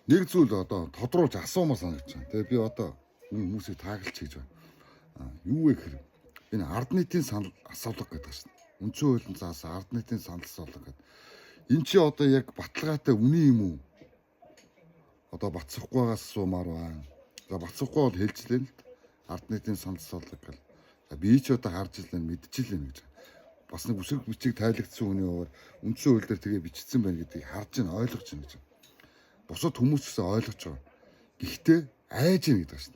нэг зүйл одоо тодруулж асуумаар санагдаж байна. Тэгээ би одоо хүмүүсийг таагалч хийж байна. Юу вэ гэхээр энэ ард нийтийн санал асуулга гэдэг шин. Үндсэн хуулийн заас ард нийтийн санал асуулга гэдэг. Энд чи одоо яг баталгаатай үний юм уу? Одоо Бацсахгүйгаас асуумаар байна. За Бацсахгүй бол хэлжлээ л ард нийтийн санал асуулга гэл. За би ч одоо харж илэн мэдчихлээ гэж. Бас нэг үсэг бичиг тайлагдсан хүний хуваар үндсэн хууль дээр тэгээ бичсэн байна гэдгийг харж байна, ойлгож байна гэж. Бусад хүмүүс ч гэсэн ойлгож байгаа. Гэхдээ айж ийн гэдэг шин.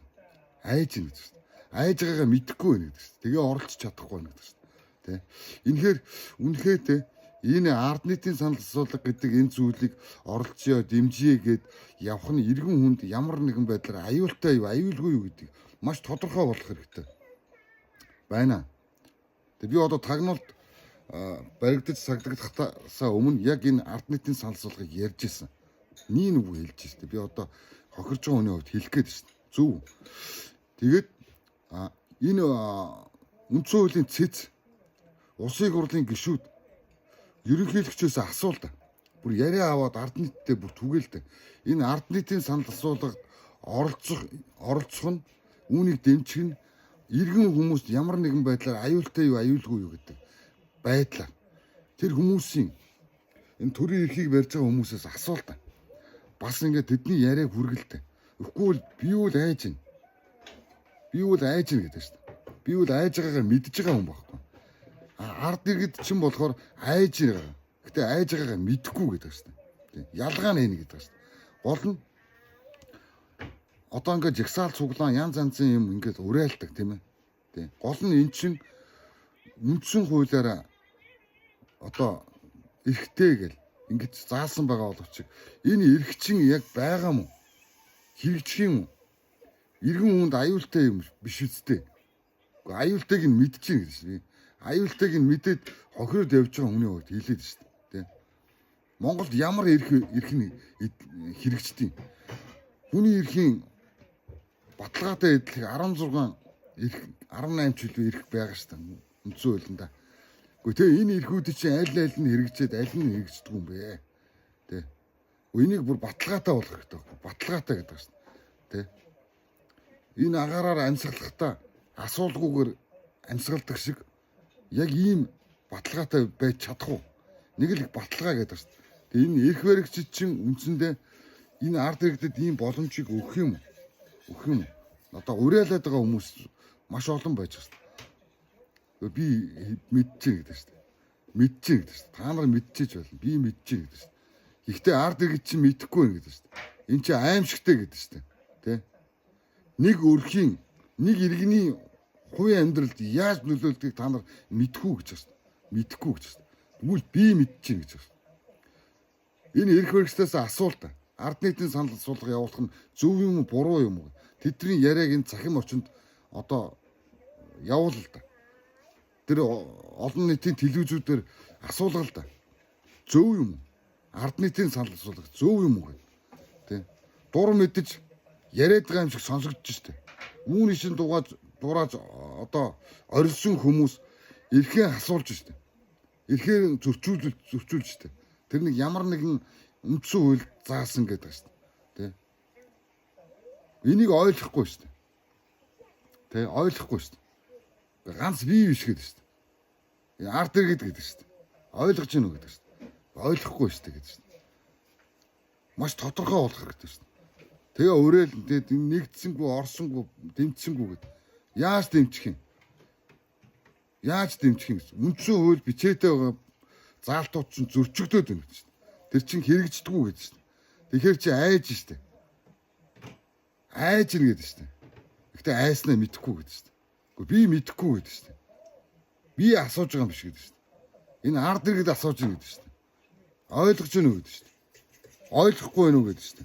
Айж ийн гэдэг шин. Айж байгаагаа мэдэхгүй байна гэдэг шин. Тэгээ оролцож чадахгүй байна гэдэг шин. Тэ. Үнэхээр тэ энэ ард нийтийн санал асуулга гэдэг энэ зүйлийг оролцъё, дэмжье гэд явах нь иргэн хүнд ямар нэгэн байдлаар аюултай юу, аюулгүй юу гэдгийг маш тодорхой болох хэрэгтэй байна. Тэг би одоо тагнуулт баригдаж сагдагдахтаа өмнө яг энэ ард нийтийн санал асуулгыг ярьж ирсэн. Нийн үг хэлж штэ. Би одоо хохирж байгаа хүний хувьд хэлэх гээд штэ. Зөв. Тэгээд энэ үндсэн хуулийн цэц улсын хурлын гишүүд ерөнхийлөгчөөс асуулт. Бүр яриа аваад ард нийтдээ бүр түгээлдэг. Энэ ард нийтийн санал асуулгад оролцох нь үүнийг дэмжих нь иргэн хүмүүст ямар нэгэн байдлаар аюултай юу, аюулгүй юу гэдэг байдлаар тэр хүмүүсийн энэ төрийн эрхийг барьж байгаа хүмүүсээс асуулт. Бас ингээд тэдний яриаг хүргэлтэй. Үгүй бол би үл айж гин. Би үл айж гин гэдэг шүү дээ. Би үл айж байгаагаа мэдж байгаа хүн байхгүй. Ард иргэд чинь болохоор айж байгаа. Гэтэ айж байгаагаа мэдэхгүй гэдэг шүү дээ. Ялгаа нь энэ гэдэг шүү дээ. Гол нь одоо ингээд жагсаал цуглаан янз янзын юм ингээд уриалдаг тийм ээ. Тий. Гол нь эн чинь үндсэн хуулиараа одоо эрхтэй гэл ингэж заасан байгаа боловч энэ эрх чинь яг байгаа мó хэрэгжих юм уу? Иргэн хүнд аюултай юм биш үстэй. Уу аюултайг нь мэдчихээн гэж би. Аюултайг нь мэдээд хохироод явж байгаа хүний хувьд хэлээд шүү дээ. Тэ. Монголд ямар эрх нь хэрэгждэг юм? Хүний эрхийн баталгаатай эдлэг 16 эрх 18 жилийн эрх байгаа шүү дээ. Үндсэн хуулинд. Гэхдээ тэгээ энэ эрхүүд чинь аль нь хэрэгжээд аль нь хэрэгждэг юм бэ? Тэ. Энийг бүр баталгаатай болох хэрэгтэй байхгүй. Баталгаатай гэдэг шүү дээ. Тэ. Энэ агаараар амьсгалахдаа асуулгүйгээр амьсгалдаг шиг яг ийм баталгаатай байж чадах уу? Нэг л баталгаа гэдэг шүү дээ. Тэгээ энэ эрх баригчид чинь үндсэндээ энэ ард иргэдэд ийм боломжийг өгөх юм. Өгөх юм. Одоо уриалаад байгаа хүмүүс маш олон байж байна. Би мэдчихээн гэдэг шүү дээ. Мэдчихээн гэдэг шүү дээ. Та нар мэдчихэж байна. Би мэдчихээн гэдэг шүү дээ. Гэхдээ ард иргэд чинь мэдэхгүй байна гэдэг шүү дээ. Энд чинь аимшигтэй гэдэг шүү дээ. Тэ? Нэг өрхийн, нэг иргэний хувийн амьдралд яаж нөлөөлдгийг та нар мэдхгүй гэж байна. Мэдэхгүй гэж байна. Тэгвэл би мэдчихээн гэж байна. Энэ эрх баригчдаас асуулт. Ард нийтийн санал асуулга явуулах нь зөв юм уу, буруу юм уу? Тэдний яриаг энэ цахим орчинд одоо явуул л да. Тэр олон нийтийн телевизүүдээр асуулга л да. Зөв юм уу? Ард нийтийн санал асуулга зөв юм уу гэдэг. Тэ. Дур мэдэж яриад байгаа юм шиг сонсогдож штэ. Үүний шин дурааж одоо орилсон хүмүүс эрхээ асуулж штэ. Эрхээ зөрчүүлж штэ. Тэр нэг ямар нэгэн үндсэн хууль заасан гэдэг штэ. Тэ. Энийг ойлгохгүй штэ. Тэ ойлгохгүй штэ. Ганц бие биш гэдэг штэ. Ард иргэд гэдэг штэ. Ойлгож гинүү гэдэг штэ. Ойлгохгүй штэ гэдэг штэ. Маш тодорхой болох хэрэгтэй штэ. Тэгээ уриал тэгээд нэгдсэнгүй, орсонгүй, дэмжсэнгүй гэдэг. Яаж дэмжих юм? Яаж дэмжих юм? Үндсэн хууль бичээтэй байгаа заалтууд чинь зөрчигдөөд байна гэдэг штэ. Тэр чинь хэрэгждэггүй гэдэг штэ. Тэгэхээр чи айж штэ. Айж ин гэдэг штэ. Гэхдээ айснаа мэдэхгүй гэдэг штэ. Би мэдэхгүй гэдэг штэ. Би асууж байгаа юм биш гэдэг штэ. Энэ ард иргэд асууж байгаа гэдэг штэ. Ойлгож гэнэ үү гэдэг штэ. Ойлгохгүй байна уу гэдэг штэ.